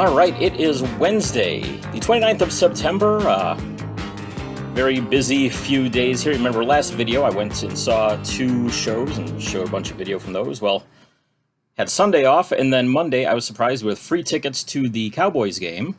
All right, it is Wednesday, the 29th of September. Very busy few days here. Remember last video, I went and saw 2 shows and showed a bunch of video from those. Well, had Sunday off, and then Monday I was surprised with free tickets to the Cowboys game.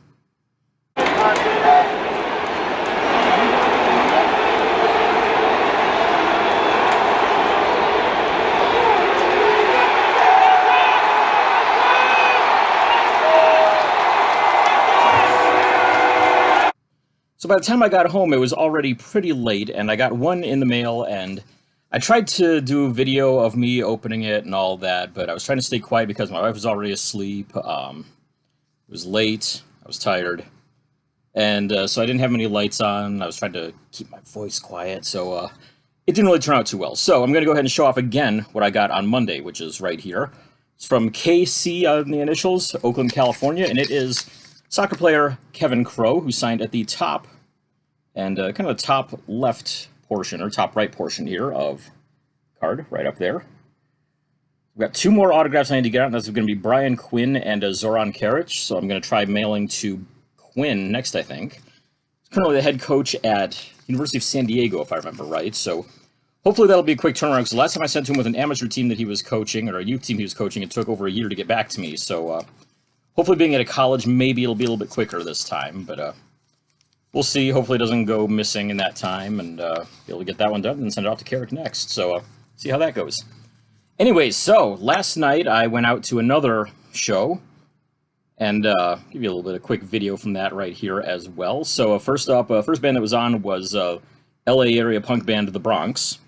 So by the time I got home, it was already pretty late, and I got one in the mail, and I tried to do a video of me opening it and all that, but I was trying to stay quiet because my wife was already asleep. It was late, I was tired, and so I didn't have any lights on. I was trying to keep my voice quiet, so it didn't really turn out too well. So I'm going to go ahead and show off again what I got on Monday, which is right here. It's from KC on the initials, Oakland, California, and it is soccer player Kevin Crow, who signed at the top and kind of the top left portion, or top right portion here of card, right up there. We've got 2 more autographs I need to get out, and that's going to be Brian Quinn and Zoran Karic, so I'm going to try mailing to Quinn next, I think. He's currently the head coach at University of San Diego, if I remember right, so hopefully that'll be a quick turnaround, because the last time I sent to him with an amateur team that he was coaching, or a youth team he was coaching, it took over a year to get back to me, so hopefully being at a college, maybe it'll be a little bit quicker this time, but we'll see. Hopefully it doesn't go missing in that time, and be able to get that one done and send it off to Carrick next. So see how that goes. Anyways, so last night I went out to another show, and give you a little bit of quick video from that right here as well. So first up, first band that was on was LA area punk band The Bronx.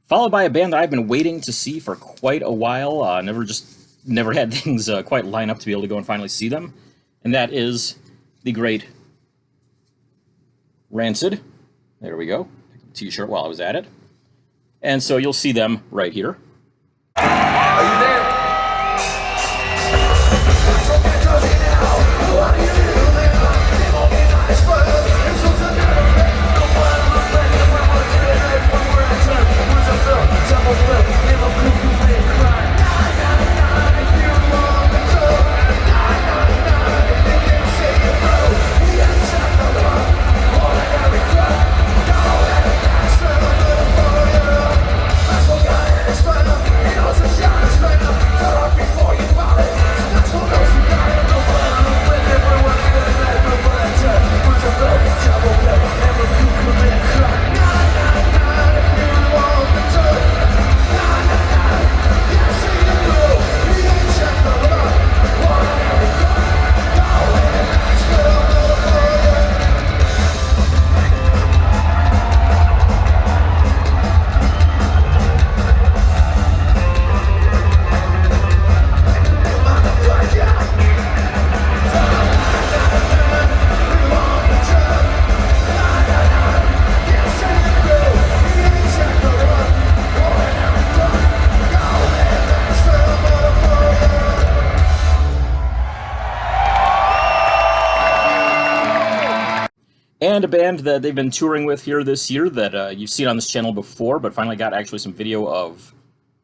Followed by a band that I've been waiting to see for quite a while. Never had things quite line up to be able to go and finally see them. And that is the great Rancid. There we go. T-shirt while I was at it. And so you'll see them right here. Are you there? and a band that they've been touring with here this year that you've seen on this channel before, but finally got actually some video of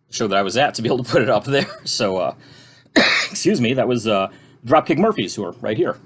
the show that I was at to be able to put it up there. So, excuse me, that was Dropkick Murphys, who are right here.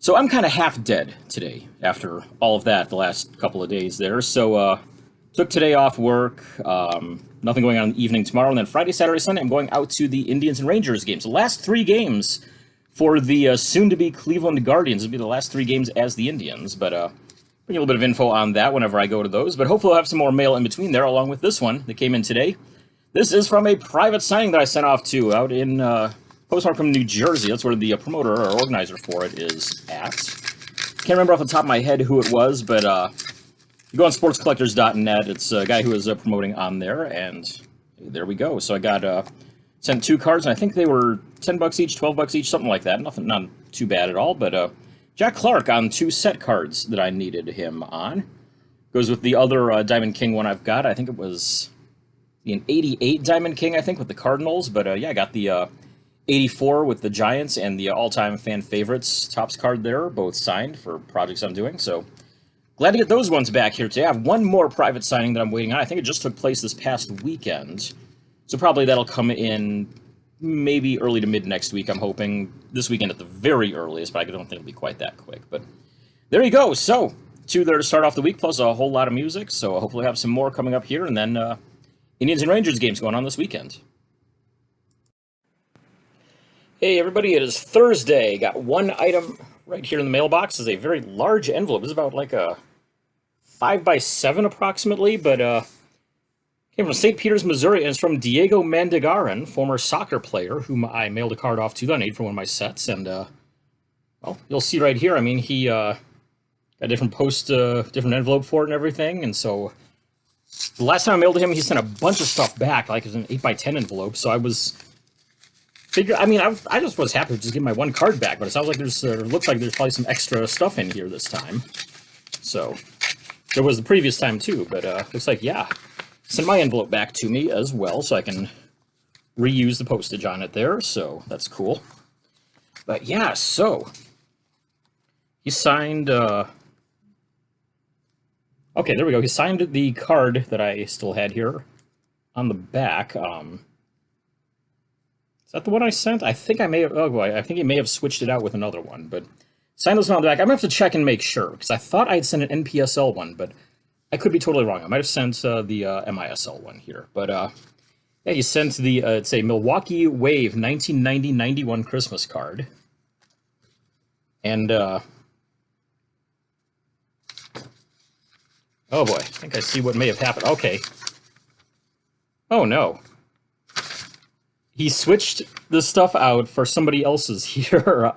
So I'm kind of half dead today after all of that the last couple of days there. So took today off work, nothing going on in the evening tomorrow, and then Friday, Saturday, Sunday, I'm going out to the Indians and Rangers games. The last three games for the soon-to-be Cleveland Guardians. It'll be the last three games as the Indians, but bring you a little bit of info on that whenever I go to those. But hopefully I'll have some more mail in between there, along with this one that came in today. This is from a private signing that I sent off to out in Postmarkham, New Jersey. That's where the promoter or organizer for it is at. Can't remember off the top of my head who it was, but you go on sportscollectors.net. It's a guy who is promoting on there, and there we go. So I got sent 2 cards, and I think they were $10 each, $12 each, something like that. Nothing, not too bad at all. But Jack Clark on 2 set cards that I needed him on. Goes with the other Diamond King one I've got. I think it was an 88 Diamond King, I think, with the Cardinals. But yeah, I got the 84 with the Giants and the all-time fan favorites Topps card there, both signed for projects I'm doing. So glad to get those ones back here today. I have one more private signing that I'm waiting on. I think it just took place this past weekend. So probably that'll come in maybe early to mid next week. I'm hoping this weekend at the very earliest, but I don't think it'll be quite that quick. But there you go. So 2 there to start off the week, plus a whole lot of music. So hopefully have some more coming up here, and then Indians and Rangers games going on this weekend. Hey everybody, it is Thursday. Got one item right here in the mailbox. It's a very large envelope. This is about like a 5x7 approximately, but came from St. Peters, Missouri, and it's from Diego Mandigaran, former soccer player, whom I mailed a card off to that I need for one of my sets. And well, you'll see right here. I mean, he got a different different envelope for it and everything. And so the last time I mailed to him, he sent a bunch of stuff back, like it was an 8x10 envelope. So I was I just was happy to just get my one card back, but it sounds like there's looks like there's probably some extra stuff in here this time. So there was the previous time too, but looks like, yeah, send my envelope back to me as well, so I can reuse the postage on it there. So that's cool. But yeah, so he signed. Okay, there we go. He signed the card that I still had here on the back. Is that the one I sent? I think I may have. Oh boy, I think he may have switched it out with another one. But signed this one on the back. I'm gonna have to check and make sure, because I thought I had sent an NPSL one, but I could be totally wrong. I might have sent the MISL one here. But yeah, he sent the it's a Milwaukee Wave 1990-91 Christmas card, and oh boy, I think I see what may have happened. Okay. Oh no. He switched the stuff out for somebody else's here.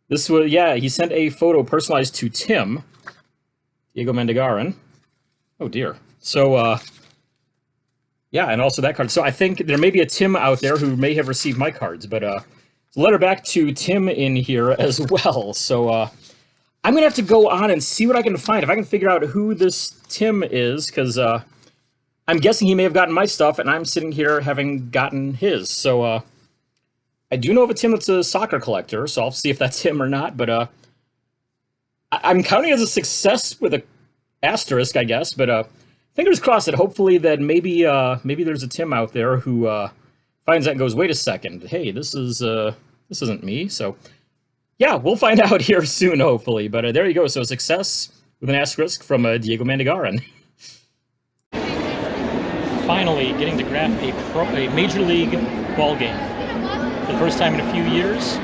This was, yeah, he sent a photo personalized to Tim, Diego Mandigaran. Oh dear. So, yeah, and also that card. So I think there may be a Tim out there who may have received my cards, but a letter back to Tim in here as well. So I'm going to have to go on and see what I can find. If I can figure out who this Tim is, because I'm guessing he may have gotten my stuff, and I'm sitting here having gotten his. So I do know of a Tim that's a soccer collector, so I'll see if that's him or not. But I'm counting it as a success with an asterisk, I guess. But fingers crossed that hopefully that maybe there's a Tim out there who finds that and goes, wait a second, hey, this isn't me. So yeah, we'll find out here soon, hopefully. But there you go. So success with an asterisk from Diego Mandigaran. Finally getting to graph a Major League ball game for the first time in a few years.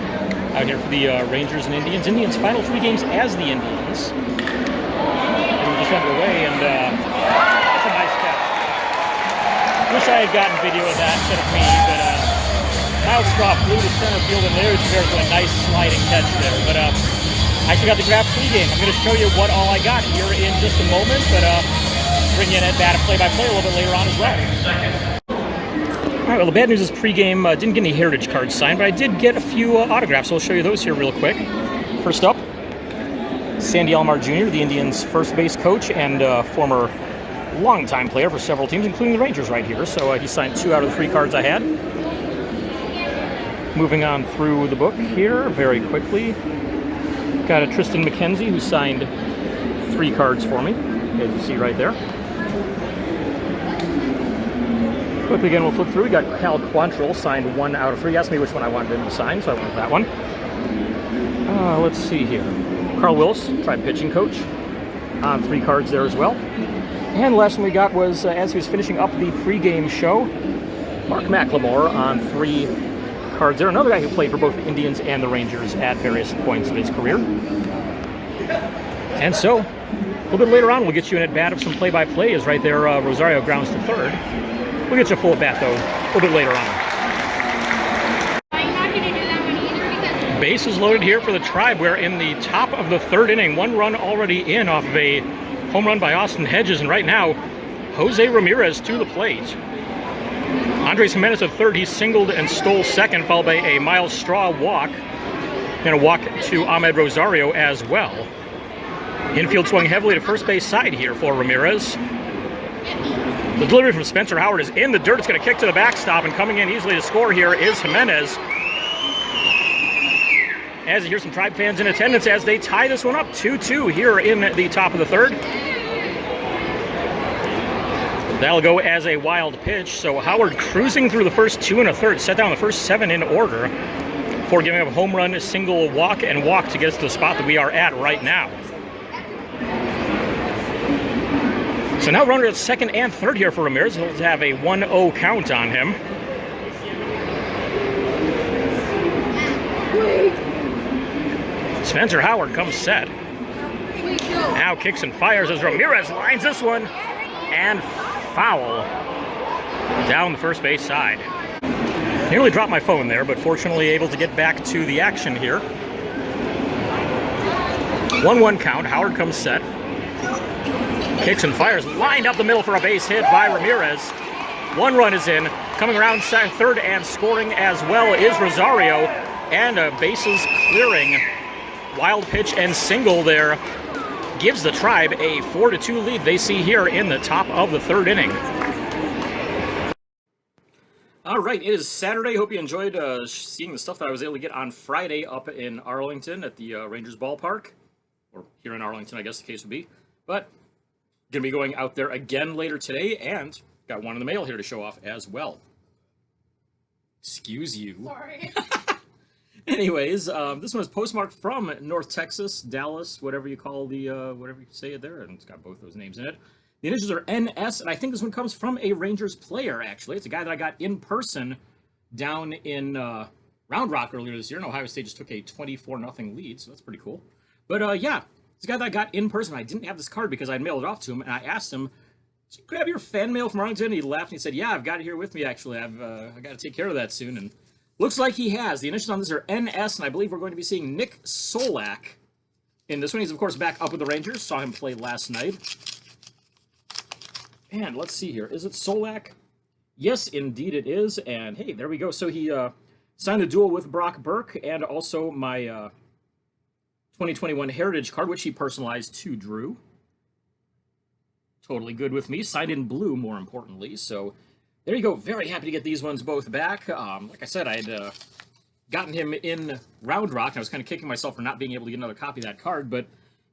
Out here for the Rangers and Indians. Indians' final 3 games as the Indians. And we just underway, and that's a nice catch. Wish I had gotten video of that instead of me, but Kyle Straw flew to center field, and there's a nice sliding catch there. But I still got the graph pregame. I'm going to show you what all I got here in just a moment, but bring in at bat play-by-play a little bit later on as well. All right, well, the bad news is pregame didn't get any heritage cards signed, but I did get a few autographs, so I'll show you those here real quick. First up, Sandy Alomar Jr., the Indians' first base coach and former longtime player for several teams, including the Rangers right here. So he signed 2 out of the 3 cards I had. Moving on through the book here very quickly. Got a Tristan McKenzie who signed 3 cards for me, as you see right there. Quickly again, we'll flip through. We got Cal Quantrill signed 1 out of 3. He asked me which one I wanted him to sign, so I went with that one. Let's see here. Carl Willis, tried pitching coach, on 3 cards there as well. And the last one we got was, as he was finishing up the pregame show, Mark McLemore on 3 cards there. Another guy who played for both the Indians and the Rangers at various points of his career. And so, a little bit later on, we'll get you an at-bat of some play-by-play, is right there, Rosario grounds to third. We'll get you a full at-bat, though, a little bit later on. I'm not going to do that one either because... Bases loaded here for the Tribe. We're in the top of the 3rd inning. 1 run already in off of a home run by Austin Hedges, and right now, Jose Ramirez to the plate. Andres Jimenez at 3rd. He singled and stole 2nd, followed by a Miles Straw walk, and a walk to Ahmed Rosario as well. Infield swung heavily to first base side here for Ramirez. The delivery from Spencer Howard is in the dirt. It's going to kick to the backstop, and coming in easily to score here is Jimenez. As you hear some Tribe fans in attendance as they tie this one up 2-2 here in the top of the third. That'll go as a wild pitch. So Howard cruising through the first 2 1/3, set down the first 7 in order before giving up a home run, a single, walk, and walk to get us to the spot that we are at right now. So now runner at second and third here for Ramirez. He'll have a 1-0 count on him. Spencer Howard comes set. Now kicks and fires as Ramirez lines this one. And foul down the first base side. Nearly dropped my phone there, but fortunately able to get back to the action here. 1-1 count. Howard comes set. Kicks and fires, lined up the middle for a base hit by Ramirez. 1 run is in. Coming around third and scoring as well is Rosario. And a bases clearing wild pitch and single there gives the Tribe a 4-2 lead they see here in the top of the third inning. All right, it is Saturday. Hope you enjoyed seeing the stuff that I was able to get on Friday up in Arlington at the Rangers ballpark. Or here in Arlington, I guess the case would be. But going to be going out there again later today, and got one in the mail here to show off as well. Excuse you. Sorry. Anyways, this one is postmarked from North Texas, Dallas, whatever you call the, whatever you say it there, and it's got both those names in it. The initials are NS, and I think this one comes from a Rangers player, actually. It's a guy that I got in person down in Round Rock earlier this year, and Ohio State just took a 24-0 lead, so that's pretty cool. But, yeah, it's a guy that I got in person. I didn't have this card because I'd mailed it off to him, and I asked him, did you grab your fan mail from Arlington? And he laughed, and he said, yeah, I've got it here with me, actually. I got to take care of that soon, and looks like he has. The initials on this are NS, and I believe we're going to be seeing Nick Solak in this one. He's, of course, back up with the Rangers. Saw him play last night. And let's see here. Is it Solak? Yes, indeed it is. And, hey, there we go. So he signed a duel with Brock Burke and also my 2021 Heritage card, which he personalized to Drew. Totally good with me. Signed in blue, more importantly. So there you go. Very happy to get these ones both back. Like I said, I had gotten him in Round Rock, and I was kind of kicking myself for not being able to get another copy of that card, but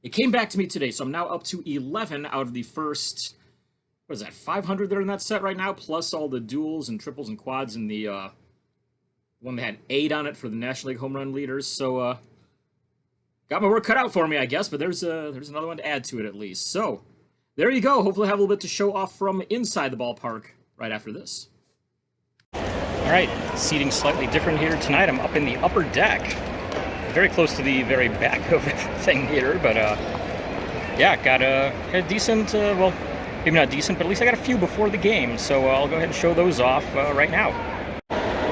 it came back to me today, so I'm now up to 11 out of the first, what is that, 500 that are in that set right now, plus all the duels and triples and quads and the one that had 8 on it for the National League home run leaders. So got my work cut out for me, I guess, but there's another one to add to it at least. So there you go. Hopefully I have a little bit to show off from inside the ballpark right after this. All right, seating slightly different here tonight. I'm up in the upper deck, very close to the very back of everything here, but yeah, got a decent, well, maybe not decent, but at least I got a few before the game, so I'll go ahead and show those off right now.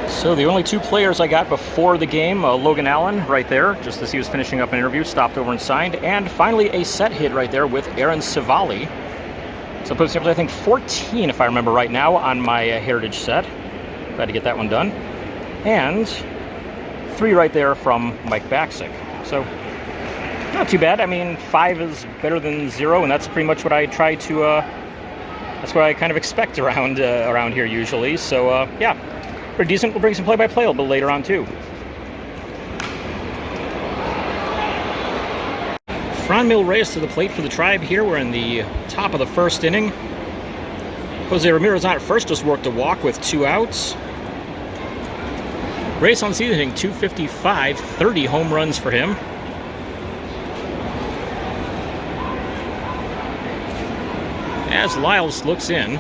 So the only 2 players I got before the game, Logan Allen right there, just as he was finishing up an interview, stopped over and signed, and finally a set hit right there with Aaron Savali. So it puts me up to, I think, 14, if I remember right now, on my Heritage set. Glad to get that one done. And 3 right there from Mike Baksick. So not too bad. I mean, 5 is better than 0, and that's pretty much what I try to, that's what I kind of expect around here usually. So, yeah, pretty decent. We'll bring some play-by-play a little bit later on, too. Franmil Reyes to the plate for the Tribe here. We're in the top of the first inning. Jose Ramirez on at first, just worked a walk with 2 outs. Reyes on the season hitting .255, 30 home runs for him. As Lyles looks in,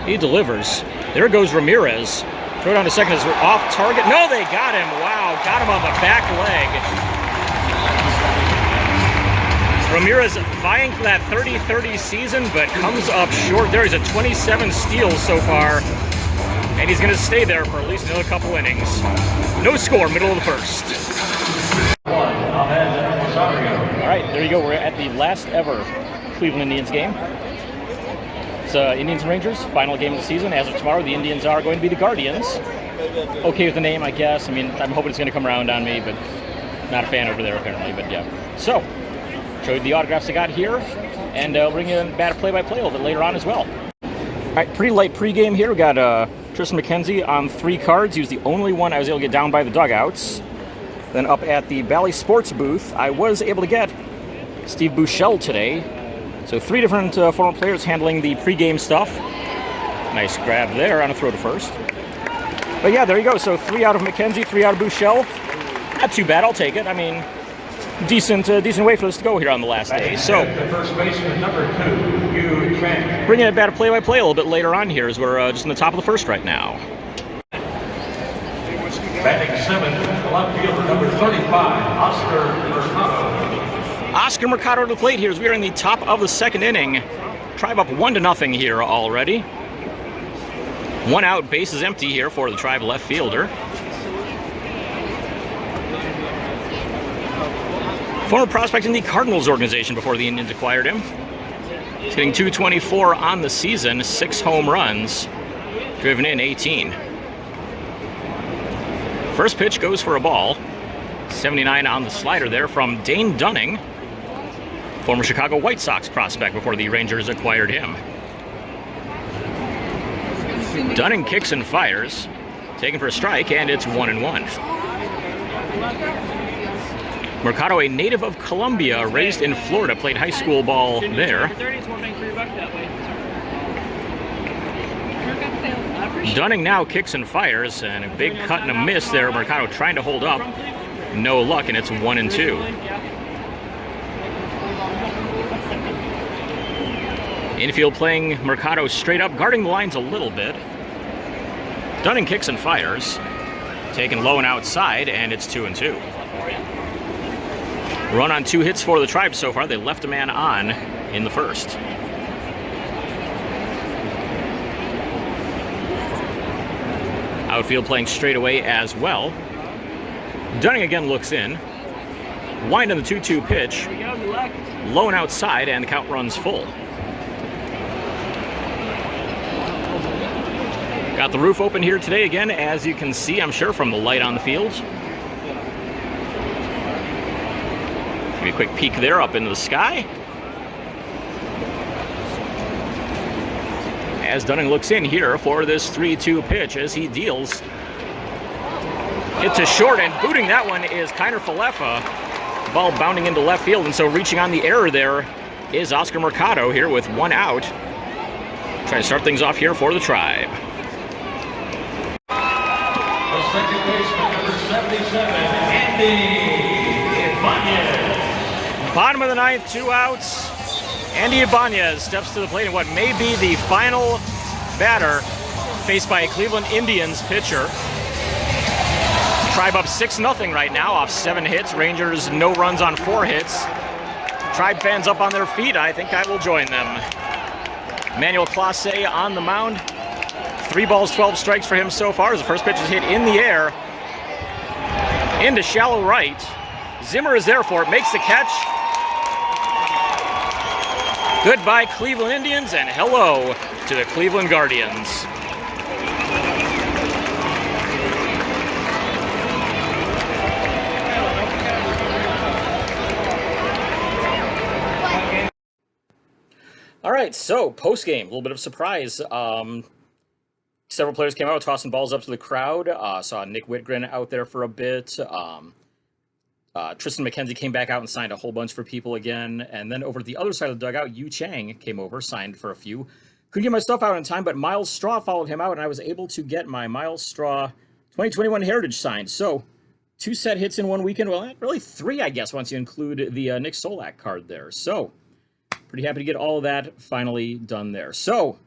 he delivers. There goes Ramirez. Throw down to second is off target. No, they got him. Wow, got him on the back leg. Ramirez vying for that 30-30 season, but comes up short. There is a 27 steals so far, and he's going to stay there for at least another couple innings. No score, middle of the first. All right, there you go. We're at the last ever Cleveland Indians game. It's Indians and Rangers, final game of the season. As of tomorrow, the Indians are going to be the Guardians. Okay with the name, I guess. I mean, I'm hoping it's going to come around on me, but not a fan over there apparently, but yeah. So, show you the autographs I got here, and I'll bring you a bad play-by-play a little bit later on as well. All right, pretty light pregame here. We got Tristan McKenzie on 3 cards. He was the only one I was able to get down by the dugouts. Then up at the Bally Sports booth, I was able to get Steve Buechele today. So 3 different former players handling the pregame stuff. Nice grab there on a throw to first. But yeah, there you go. So 3 out of McKenzie, 3 out of Buechele. Not too bad. I'll take it. I mean, decent way for this to go here on the last day. So, the first baseman, number 2, Yu Chang. Bringing it back to play-by-play a little bit later on here as we're just in the top of the first right now. Batting 7th, left fielder, number 35, Oscar Mercado. Oscar Mercado to the plate here as we are in the top of the 2nd inning. Tribe up 1-0 here already. 1 out, base is empty here for the Tribe left fielder. Former prospect in the Cardinals organization before the Indians acquired him. He's hitting .224 on the season, 6 home runs, driven in 18. First pitch goes for a ball. 79 on the slider there from Dane Dunning, former Chicago White Sox prospect before the Rangers acquired him. Dunning kicks and fires, taken for a strike, and it's 1-1. Mercado, a native of Colombia, raised in Florida, played high school ball there. Dunning now kicks and fires, and a big cut and a miss there. Mercado trying to hold up. No luck, and it's 1-2. Infield playing Mercado straight up, guarding the lines a little bit. Dunning kicks and fires. Taken low and outside, and it's 2-2. Run on 2 hits for the Tribe so far. They left a man on in the first. Outfield playing straight away as well. Dunning again looks in. Wind on the 2-2 pitch. Low and outside, and the count runs full. Got the roof open here today again, as you can see, I'm sure, from the light on the field. Give you a quick peek there up into the sky. As Dunning looks in here for this 3-2 pitch as he deals it to short, and booting that one is Kiner Falefa. Ball bounding into left field, and so reaching on the error there is Oscar Mercado here with 1 out. Trying to start things off here for the Tribe. The second baseman, number 77, Andy Ibanez. Bottom of the 9th, 2 outs. Andy Ibanez steps to the plate in what may be the final batter faced by a Cleveland Indians pitcher. Tribe up 6-0 right now off 7 hits. Rangers no runs on 4 hits. Tribe fans up on their feet. I think I will join them. Manuel Clase on the mound. 3 balls, 12 strikes for him so far as the first pitch is hit in the air into shallow right. Zimmer is there for it, makes the catch. Goodbye, Cleveland Indians, and hello to the Cleveland Guardians. All right, so post-game, a little bit of surprise. Several players came out tossing balls up to the crowd. Saw Nick Whitgren out there for a bit. Tristan McKenzie came back out and signed a whole bunch for people again. And then over to the other side of the dugout, Yu Chang came over, signed for a few. Couldn't get my stuff out in time, but Miles Straw followed him out, and I was able to get my Miles Straw 2021 Heritage signed. So 2 set hits in 1 weekend. Well, really 3, I guess, once you include the Nick Solak card there. So pretty happy to get all of that finally done there. So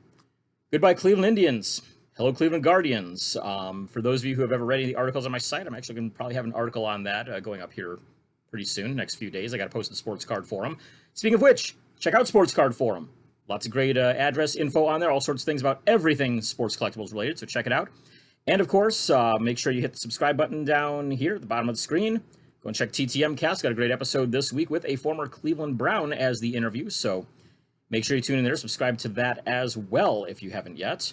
goodbye, Cleveland Indians. Hello, Cleveland Guardians. For those of you who have ever read any of the articles on my site, I'm actually going to probably have an article on that going up here pretty soon, next few days. I got to post the Sports Card Forum. Speaking of which, check out Sports Card Forum. Lots of great address info on there, all sorts of things about everything sports collectibles related, so check it out. And of course, make sure you hit the subscribe button down here at the bottom of the screen. Go and check TTM Cast. Got a great episode this week with a former Cleveland Brown as the interview, so make sure you tune in there. Subscribe to that as well if you haven't yet.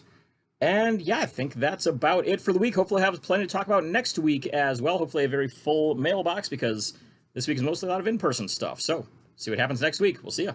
And yeah, I think that's about it for the week. Hopefully I have plenty to talk about next week as well. Hopefully a very full mailbox, because this week is mostly a lot of in-person stuff. So see what happens next week. We'll see ya.